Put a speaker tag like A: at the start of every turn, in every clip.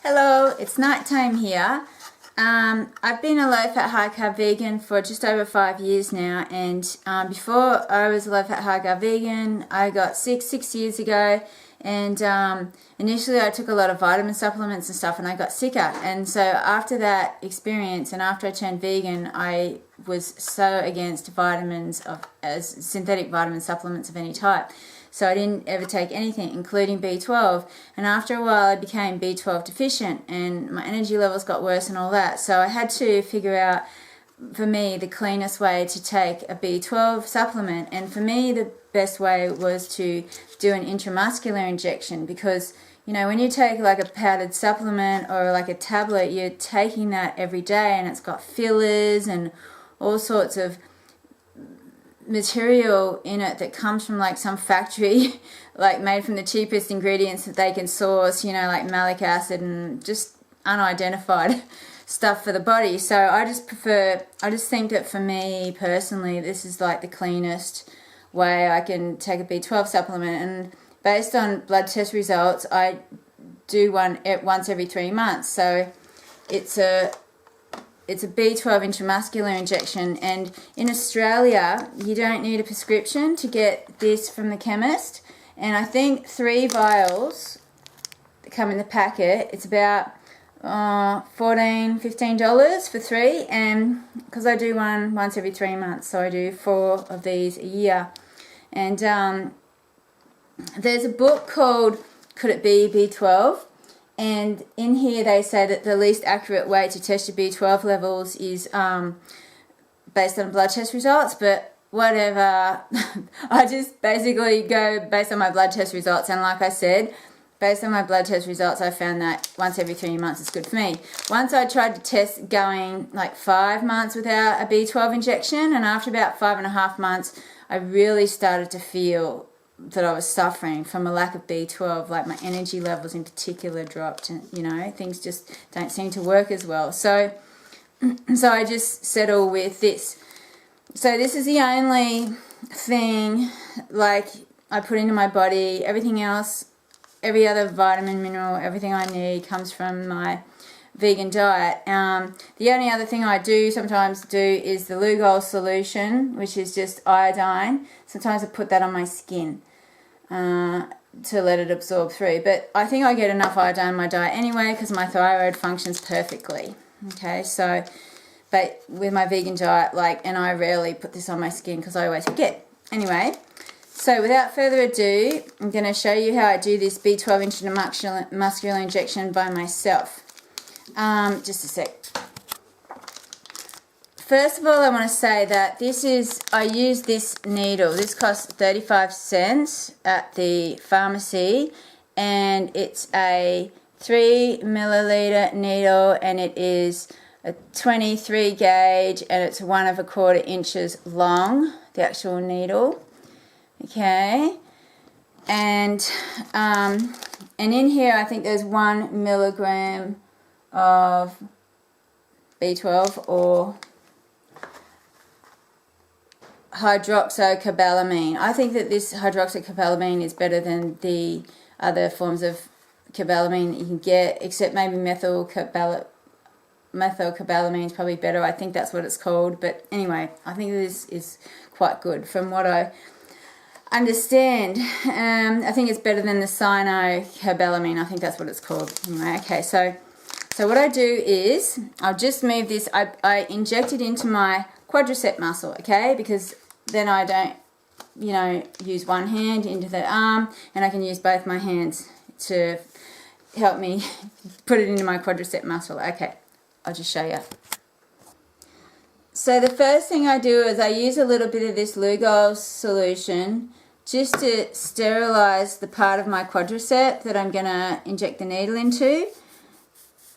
A: Hello, it's nighttime here. I've been a low-fat, high-carb vegan for just over 5 years now, and before I was a low-fat, high-carb vegan, I got sick 6 years ago, and initially I took a lot of vitamin supplements and stuff, and I got sicker. And so after that experience, and after I turned vegan, I was so against vitamins as synthetic vitamin supplements of any type. So I didn't ever take anything, including B12. And after a while, I became B12 deficient, and my energy levels got worse and all that. So I had to figure out, for me, the cleanest way to take a B12 supplement. And for me, the best way was to do an intramuscular injection, because, you know, when you take like a powdered supplement or like a tablet, you're taking that every day, and it's got fillers and all sorts of material in it that comes from like some factory, like made from the cheapest ingredients that they can source, you know, like malic acid and just unidentified stuff for the body. So I just think that for me personally, this is like the cleanest way I can take a B12 supplement. And based on blood test results, I do one once every 3 months. So it's a B12 intramuscular injection, and in Australia you don't need a prescription to get this from the chemist, and I think 3 vials that come in the packet, it's about $14-15 for 3, and because I do one once every 3 months, so I do 4 of these a year. And there's a book called Could It Be B12? And in here they say that the least accurate way to test your B12 levels is based on blood test results, but whatever. I just basically go based on my blood test results, and like I said, based on my blood test results, I found that once every 3 months is good for me. Once I tried to test going like 5 months without a B12 injection, and after about 5.5 months, I really started to feel that I was suffering from a lack of B12, like my energy levels in particular dropped, and you know, things just don't seem to work as well. So I just settle with this. So this is the only thing like I put into my body. Everything else, every other vitamin, mineral, everything I need comes from my vegan diet. The only other thing I do sometimes do is the Lugol solution, which is just iodine. Sometimes I put that on my skin to let it absorb through, but I think I get enough iodine in my diet anyway because my thyroid functions perfectly. Okay, so but with my vegan diet, like, and I rarely put this on my skin because I always forget. Anyway, so without further ado, I'm going to show you how I do this B12 intramuscular injection by myself. Just a sec. First of all, I want to say that I use this needle. This costs 35 cents at the pharmacy, and it's a 3 milliliter needle, and it is a 23 gauge, and it's 1 1/4 inches long, the actual needle. Okay, and in here I think there's 1 milligram of B12 or hydroxycobalamin. I think that this hydroxycobalamin is better than the other forms of cobalamin that you can get, except maybe methylcobalamin is probably better. I think that's what it's called. But anyway, I think this is quite good from what I understand. I think it's better than the cyanocobalamin. I think that's what it's called. Anyway, okay, so what I do is I'll just move this. I inject it into my quadricept muscle, okay, because then I don't, you know, use one hand into the arm, and I can use both my hands to help me put it into my quadricept muscle. Okay, I'll just show you. So the first thing I do is I use a little bit of this Lugol solution just to sterilize the part of my quadricept that I'm going to inject the needle into.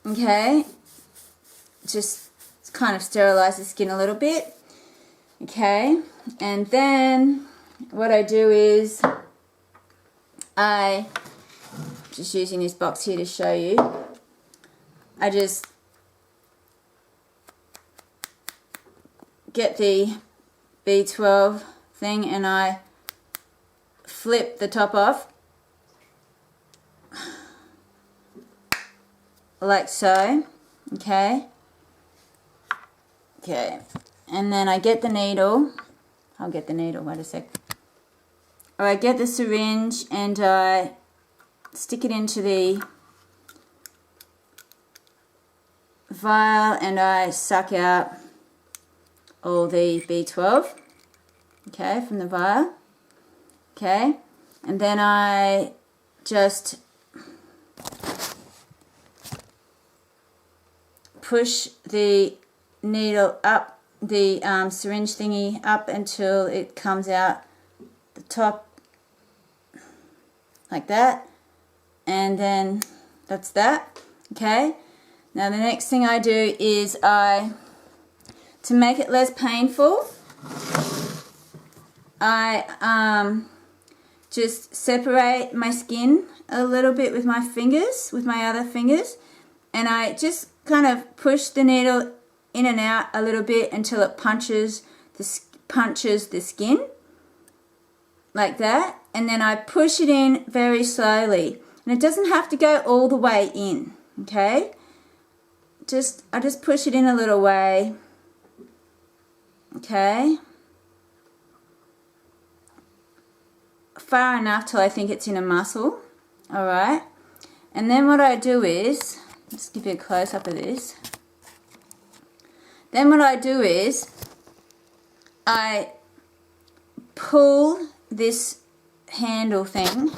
A: Okay, just kind of sterilize the skin a little bit. Okay, and then what I do is just using this box here to show you, I just get the B12 thing and I flip the top off like so, okay? Okay, and then I get the needle. I'll get the needle, wait a sec. Or I get the syringe and I stick it into the vial and I suck out all the B12, okay, from the vial, okay, and then I just push the needle up, the syringe thingy up until it comes out the top like that, and then that's that, okay. Now the next thing I do is to make it less painful, I just separate my skin a little bit with my fingers, with my other fingers, and I just kind of push the needle in and out a little bit until it punches the skin, like that, and then I push it in very slowly, and it doesn't have to go all the way in, okay. I just push it in a little way, okay, far enough till I think it's in a muscle, alright, and then what I do is, let's give you a close-up of this, then what I do is, I pull this handle thing,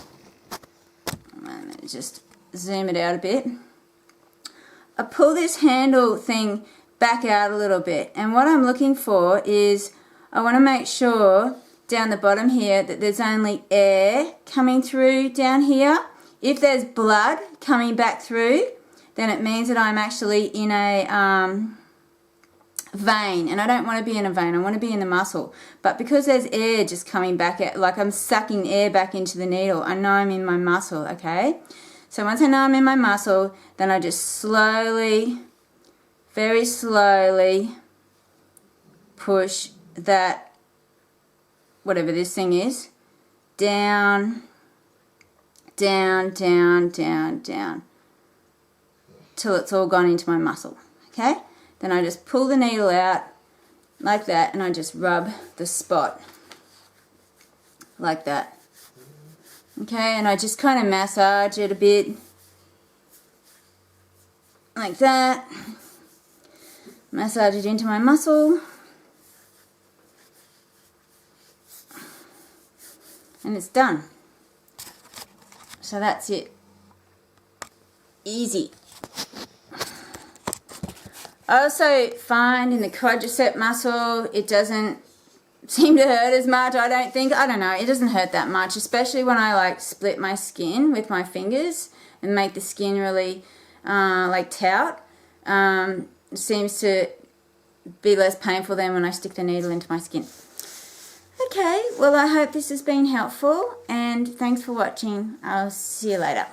A: let me just zoom it out a bit, I pull this handle thing back out a little bit, and what I'm looking for is I want to make sure down the bottom here that there's only air coming through down here. If there's blood coming back through, then it means that I'm actually in a vein, and I don't want to be in a vein, I want to be in the muscle. But because there's air just coming back out, like I'm sucking air back into the needle, I know I'm in my muscle, okay? So once I know I'm in my muscle, then I just slowly, very slowly push that, whatever this thing is, down, down, down, down, down, till it's all gone into my muscle, okay? Then I just pull the needle out like that and I just rub the spot like that. Okay, and I just kind of massage it a bit like that. Massage it into my muscle. And it's done. So that's it. Easy. I also find in the quadriceps muscle it doesn't seem to hurt as much, I don't think. I don't know, it doesn't hurt that much, especially when I like split my skin with my fingers and make the skin really like taut. It seems to be less painful than when I stick the needle into my skin. Okay, well I hope this has been helpful and thanks for watching. I'll see you later.